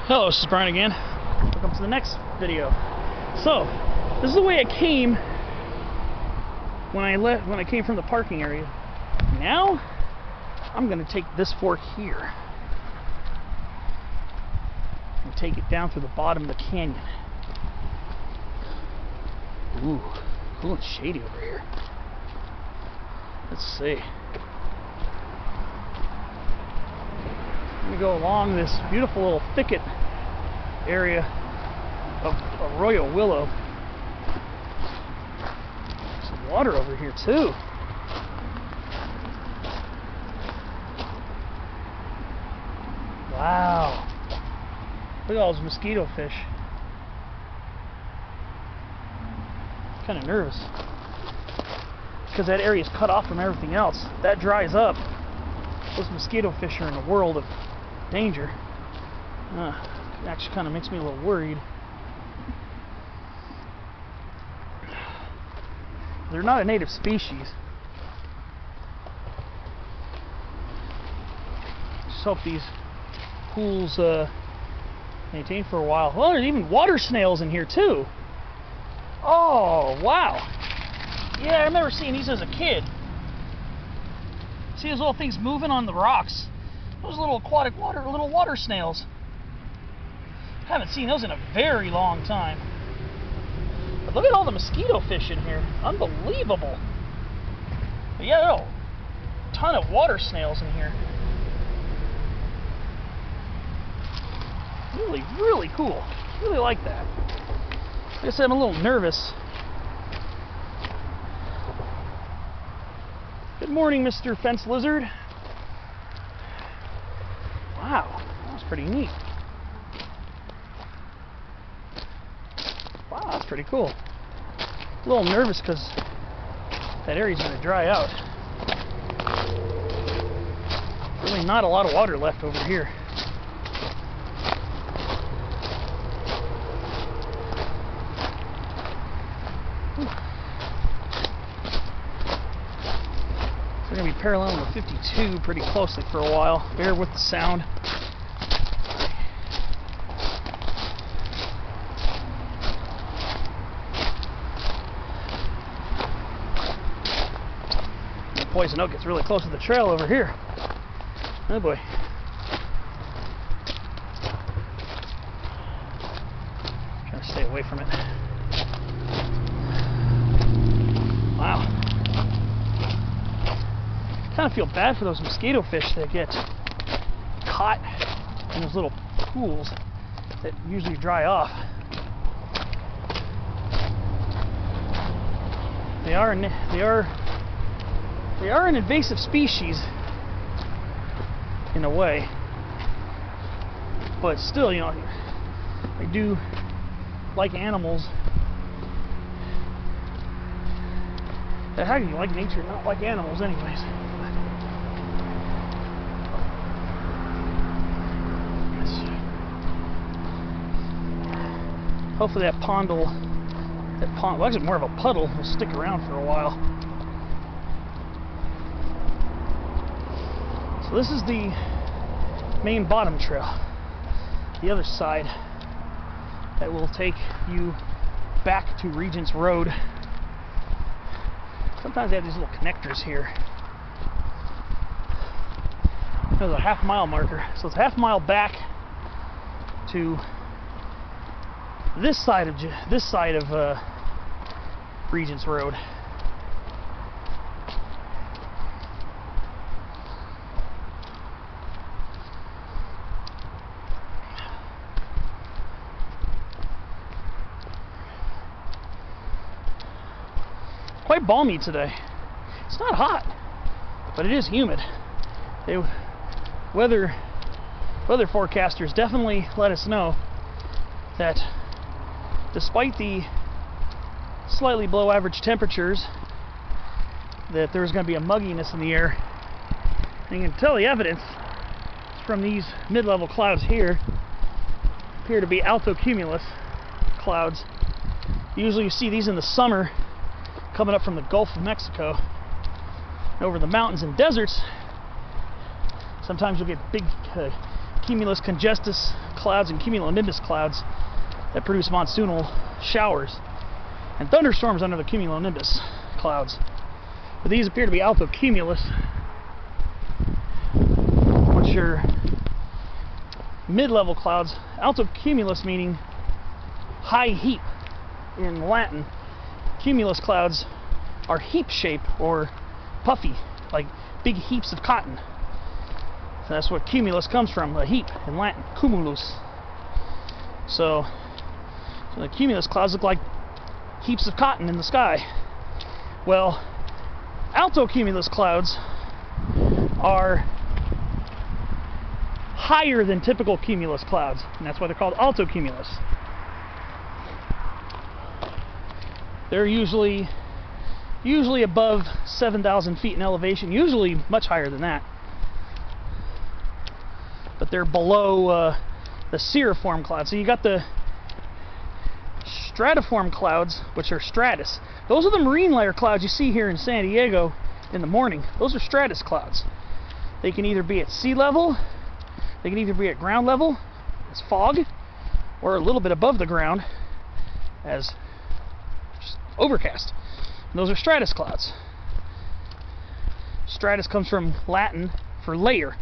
Hello, this is Brian again. Welcome to the next video. So, this is the way I came when I came from the parking area. Now, I'm going to take this fork here and take it down through the bottom of the canyon. Ooh, cool and shady over here. Let's see. I'm going to go along this beautiful little thicket area of arroyo willow. There's some water over here too. Wow. Look at all those mosquito fish. Kind of nervous because that area is cut off from everything else. That dries up, those mosquito fish are in a world of danger. It actually kind of makes me a little worried. They're not a native species. Just hope these pools maintain for a while. Well, there's even water snails in here too. Oh, wow. Yeah, I remember seeing these as a kid. See those little things moving on the rocks? Those little aquatic water snails. Haven't seen those in a very long time. But look at all the mosquito fish in here. Unbelievable. But yeah, there's a ton of water snails in here. Really, really cool. Really like that. Like I said, I'm a little nervous. Good morning, Mr. Fence Lizard. Wow, that was pretty neat. Wow, that's pretty cool. A little nervous because that area's going to dry out. Really not a lot of water left over here. We're going to be paralleling with 52 pretty closely for a while. Bear with the sound. The poison oak gets really close to the trail over here. Oh boy. Trying to stay away from it. Wow. I kind of feel bad for those mosquito fish that get caught in those little pools that usually dry off. They are an invasive species in a way, but still, you know, I do like animals. How can you like nature and not like animals anyways? Hopefully that pond, well, actually more of a puddle, will stick around for a while. So this is the main bottom trail. The other side that will take you back to Regents Rd. Sometimes they have these little connectors here. There's a half-mile marker, so it's a half-mile back to this side of Regents Rd. Quite balmy today. It's not hot, but it is humid. Weather forecasters definitely let us know that despite the slightly below average temperatures, that there's going to be a mugginess in the air. And you can tell the evidence from these mid-level clouds here. Appear to be altocumulus clouds. Usually you see these in the summer coming up from the Gulf of Mexico over the mountains and deserts. Sometimes you'll get big cumulus congestus clouds and cumulonimbus clouds that produce monsoonal showers and thunderstorms under the cumulonimbus clouds. But these appear to be altocumulus, which are mid-level clouds. Altocumulus meaning high heap in Latin. Cumulus clouds are heap shape or puffy, like big heaps of cotton. So that's what cumulus comes from, a heap in Latin, cumulus. So the cumulus clouds look like heaps of cotton in the sky. Well, altocumulus clouds are higher than typical cumulus clouds, and that's why they're called altocumulus. They're usually above 7,000 feet in elevation, usually much higher than that. But they're below the Stratiform clouds. So you got the Stratiform clouds, which are stratus. Those are the marine layer clouds you see here in San Diego in the morning. Those are stratus clouds. They can either be at sea level, they can either be at ground level as fog, or a little bit above the ground as just overcast. And those are stratus clouds. Stratus comes from Latin for layer.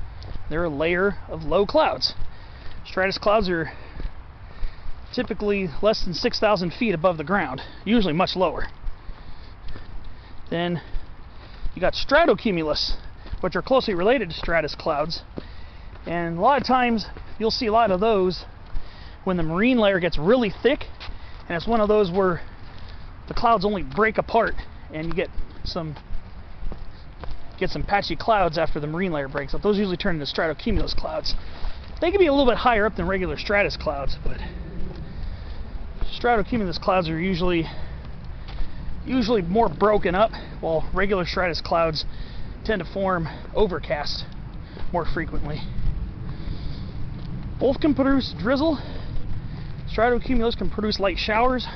They're a layer of low clouds. Stratus clouds are typically less than 6,000 feet above the ground, usually much lower. Then you got stratocumulus, which are closely related to stratus clouds. And a lot of times you'll see a lot of those when the marine layer gets really thick, and it's one of those where the clouds only break apart and you get some patchy clouds after the marine layer breaks up. Those usually turn into stratocumulus clouds. They can be a little bit higher up than regular stratus clouds, but stratocumulus clouds are usually more broken up, while regular stratus clouds tend to form overcast more frequently. Both can produce drizzle. Stratocumulus can produce light showers.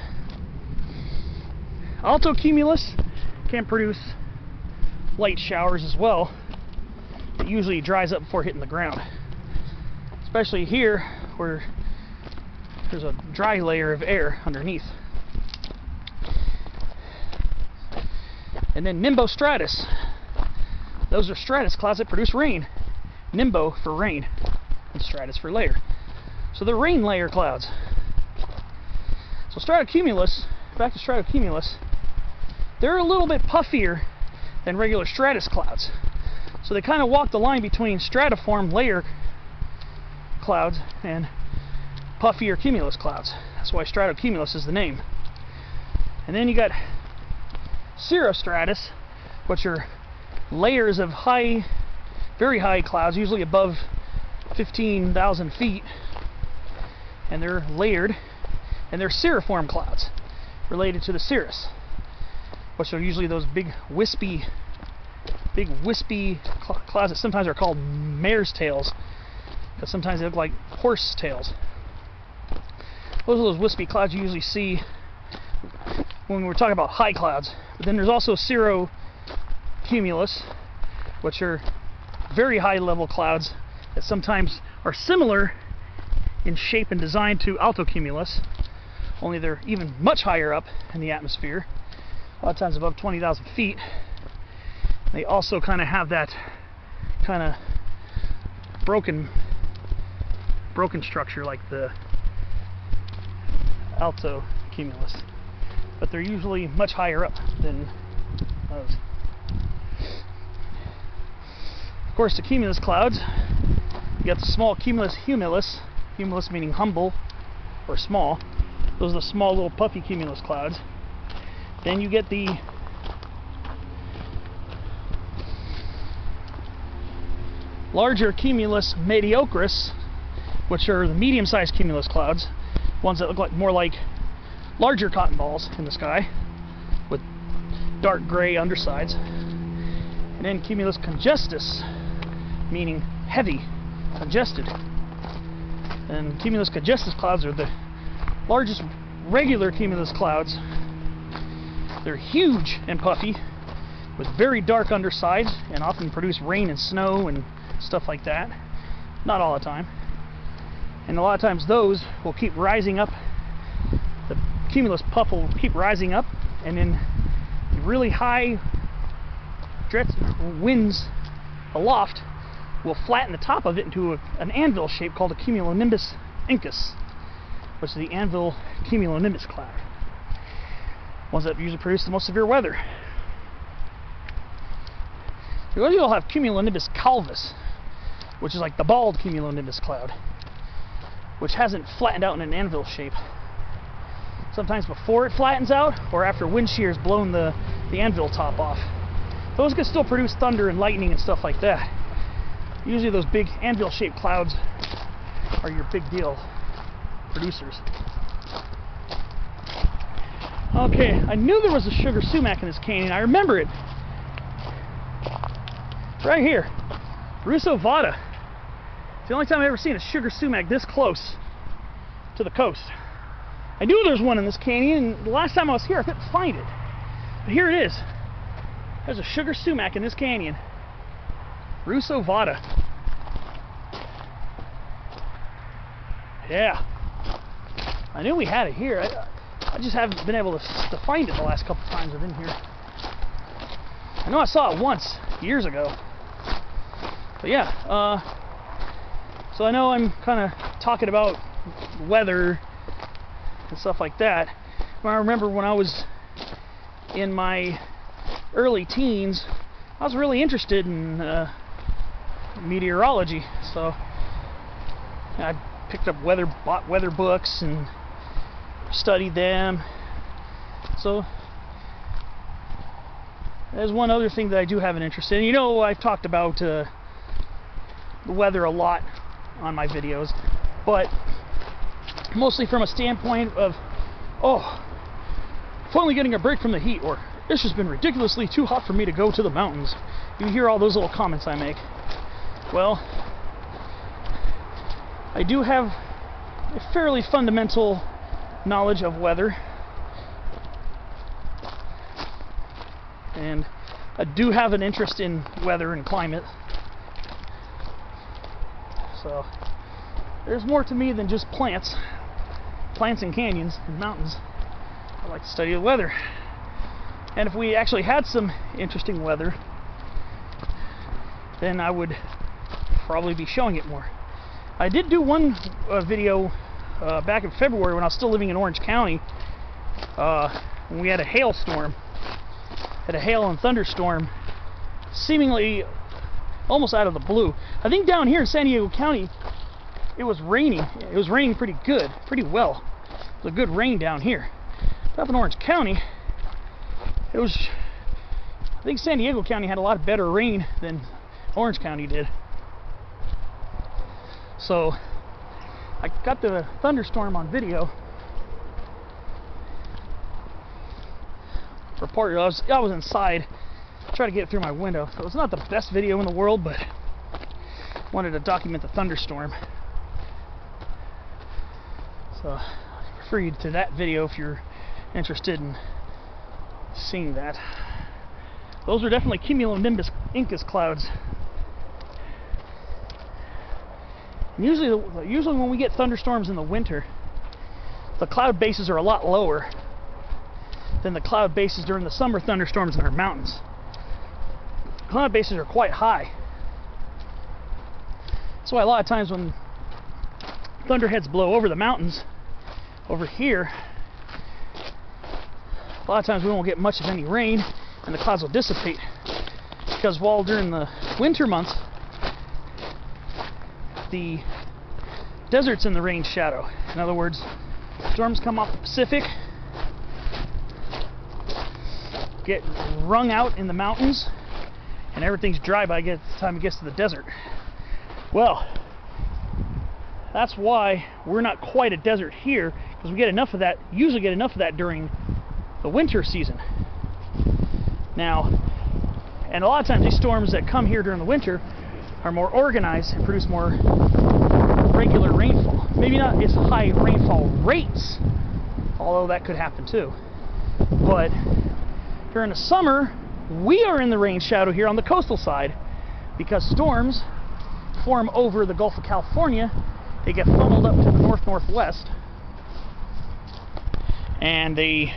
Altocumulus can produce light showers as well. It usually dries up before hitting the ground, especially here where there's a dry layer of air underneath. And then nimbostratus. Those are stratus clouds that produce rain. Nimbo for rain, and stratus for layer. So they're rain layer clouds. So stratocumulus, back to stratocumulus, they're a little bit puffier than regular stratus clouds. So they kind of walk the line between stratiform layer clouds and puffier cumulus clouds. That's why stratocumulus is the name. And then you got cirrostratus, which are layers of high, very high clouds, usually above 15,000 feet, and they're layered, and they're cirriform clouds, related to the cirrus, which are usually those big wispy clouds that sometimes are called mare's tails, because sometimes they look like horse tails. Those are those wispy clouds you usually see when we're talking about high clouds. But then there's also cirrocumulus, which are very high level clouds that sometimes are similar in shape and design to altocumulus, only they're even much higher up in the atmosphere, a lot of times above 20,000 feet. They also kind of have that kind of broken structure like the altocumulus, but they're usually much higher up than those. Of course, the cumulus clouds, you got the small cumulus humulus, humulus meaning humble or small. Those are the small little puffy cumulus clouds. Then you get the larger cumulus mediocris, which are the medium-sized cumulus clouds, ones that look like more like larger cotton balls in the sky with dark gray undersides. And then cumulus congestus, meaning heavy, congested. And cumulus congestus clouds are the largest regular cumulus clouds. They're huge and puffy with very dark undersides and often produce rain and snow and stuff like that. Not all the time. And a lot of times those will keep rising up. The cumulus puff will keep rising up, and then really high winds aloft will flatten the top of it into an anvil shape called a cumulonimbus incus, which is the anvil cumulonimbus cloud. Ones that usually produce the most severe weather. You'll have cumulonimbus calvus, which is like the bald cumulonimbus cloud, which hasn't flattened out in an anvil shape. Sometimes before it flattens out, or after wind shear has blown the anvil top off. Those can still produce thunder and lightning and stuff like that. Usually those big anvil-shaped clouds are your big deal producers. Okay, I knew there was a sugar sumac in this canyon. I remember it. Right here. Russo Vada. It's the only time I've ever seen a sugar sumac this close to the coast. I knew there was one in this canyon, and the last time I was here I couldn't find it. But here it is. There's a sugar sumac in this canyon. Russo Vada. Yeah. I knew we had it here. I just haven't been able to find it the last couple times I've been here. I know I saw it once, years ago. But yeah, so I know I'm kind of talking about weather and stuff like that. I remember when I was in my early teens, I was really interested in meteorology, so I picked up bought weather books and studied them. So there's one other thing that I do have an interest in. You know, I've talked about the weather a lot on my videos, but mostly from a standpoint of, oh, finally getting a break from the heat, or it's just been ridiculously too hot for me to go to the mountains. You hear all those little comments I make. Well, I do have a fairly fundamental knowledge of weather, and I do have an interest in weather and climate. So there's more to me than just plants and canyons and mountains. I like to study the weather, and if we actually had some interesting weather, then I would probably be showing it more. I did do one video back in February when I was still living in Orange County, when we had a hailstorm, had a hail and thunderstorm, seemingly almost out of the blue. I think down here in San Diego County, it was raining. It was raining pretty good, pretty well. It was a good rain down here. But up in Orange County, it was, I think San Diego County had a lot better rain than Orange County did. So I got the thunderstorm on video. Reported, I was inside, trying to get it through my window. So it's not the best video in the world, but wanted to document the thunderstorm. So I refer you to that video if you're interested in seeing that. Those are definitely cumulonimbus incus clouds. And usually when we get thunderstorms in the winter, the cloud bases are a lot lower than the cloud bases during the summer thunderstorms in our mountains. Cloud bases are quite high. That's why a lot of times when thunderheads blow over the mountains over here, a lot of times we won't get much of any rain and the clouds will dissipate, because while during the winter months the desert's in the rain shadow. In other words, storms come off the Pacific, get wrung out in the mountains, and everything's dry by the time it gets to the desert. Well, that's why we're not quite a desert here, because we get enough of that, usually get enough of that during the winter season. Now, and a lot of times these storms that come here during the winter are more organized and produce more regular rainfall. Maybe not as high rainfall rates, although that could happen too. But during the summer, we are in the rain shadow here on the coastal side, because storms form over the Gulf of California they get funneled up to the north-northwest, and they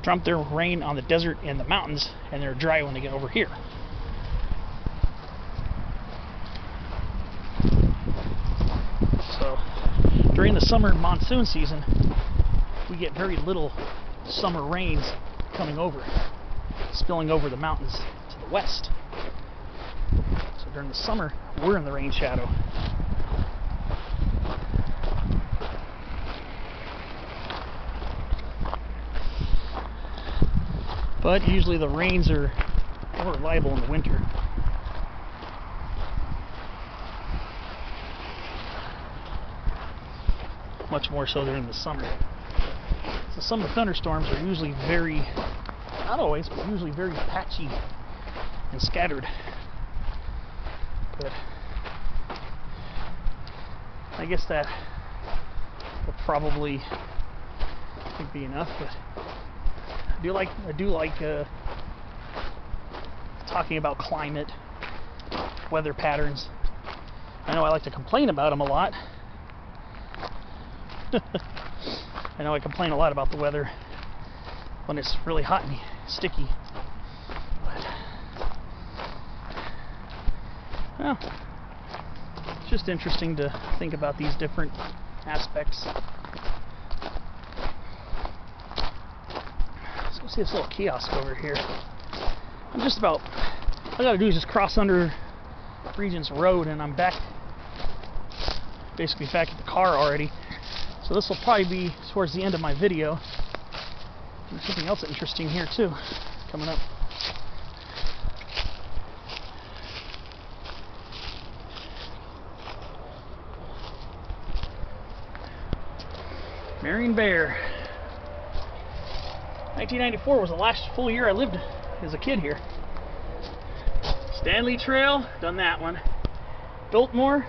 dump their rain on the desert and the mountains, and they're dry when they get over here. So during the summer monsoon season, we get very little summer rains coming over, spilling over the mountains to the west. So during the summer, we're in the rain shadow. But usually the rains are more reliable in the winter. Much more so during the summer. The summer thunderstorms are usually very, not always, but usually very patchy and scattered. But I guess that will probably be enough. But I do like talking about climate, weather patterns. I know I like to complain about them a lot. I know I complain a lot about the weather when it's really hot and sticky. But, well, it's just interesting to think about these different aspects. Let's go see this little kiosk over here. All I gotta do is just cross under Regents Road and I'm basically back at the car already. So this will probably be towards the end of my video. There's something else interesting here too, coming up. Marian bear. 1994 was the last full year I lived as a kid here. Stanley Trail, done that one. Biltmore.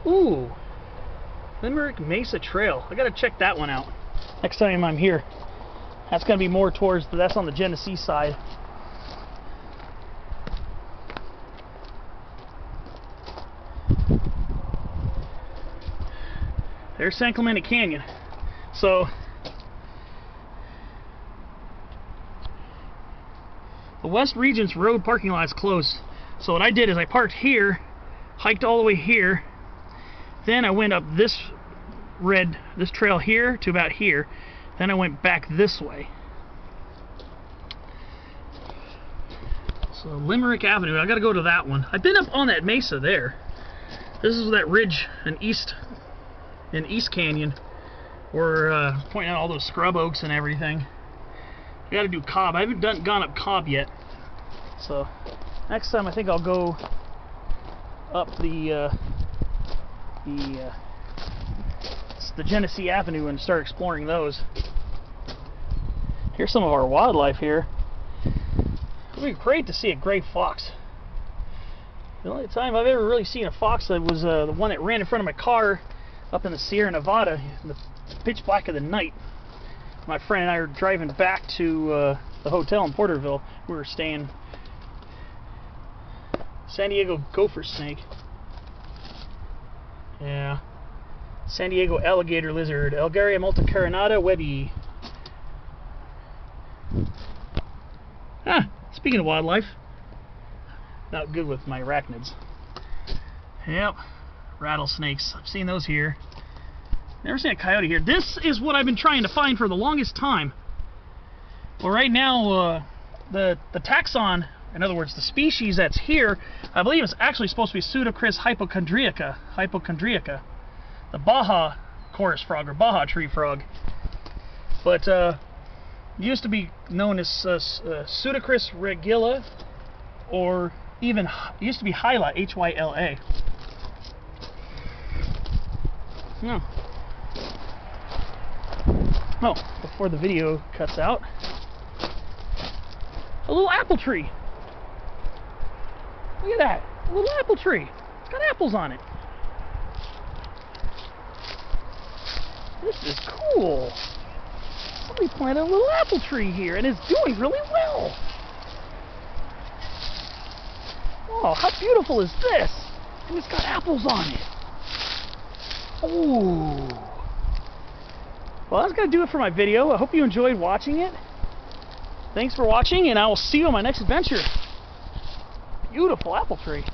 Ooh. Limerick Mesa Trail. I gotta check that one out next time I'm here. That's gonna be more towards that's on the Genesee side. There's San Clemente Canyon. So the West Regents Road parking lot is closed. So what I did is I parked here, hiked all the way here. Then I went up this trail here to about here. Then I went back this way. So Limerick Avenue, I gotta go to that one. I've been up on that mesa there. This is that ridge in East Canyon. We're pointing out all those scrub oaks and everything. I gotta do Cobb. I haven't gone up Cobb yet. So next time I think I'll go up the Genesee Avenue and start exploring those. Here's some of our wildlife here. It would be great to see a gray fox. The only time I've ever really seen a fox that was the one that ran in front of my car up in the Sierra Nevada in the pitch black of the night. My friend and I were driving back to the hotel in Porterville. We were staying. San Diego gopher snake. Yeah. San Diego alligator lizard, Algaria multicarinata webby. Speaking of wildlife, not good with my arachnids. Yep, rattlesnakes. I've seen those here. Never seen a coyote here. This is what I've been trying to find for the longest time. Well, right now, the taxon, in other words, the species that's here, I believe it's actually supposed to be Pseudocris hypochondriaca. The Baja chorus frog or Baja tree frog, but used to be known as Pseudocris regilla, or even used to be Hyla, Hyla. No. Oh, before the video cuts out, a little apple tree. Look at that, a little apple tree. It's got apples on it. This is cool. Somebody planted a little apple tree here, and it's doing really well. Oh, how beautiful is this? And it's got apples on it. Oh. Well, that's going to do it for my video. I hope you enjoyed watching it. Thanks for watching, and I will see you on my next adventure. Beautiful apple tree.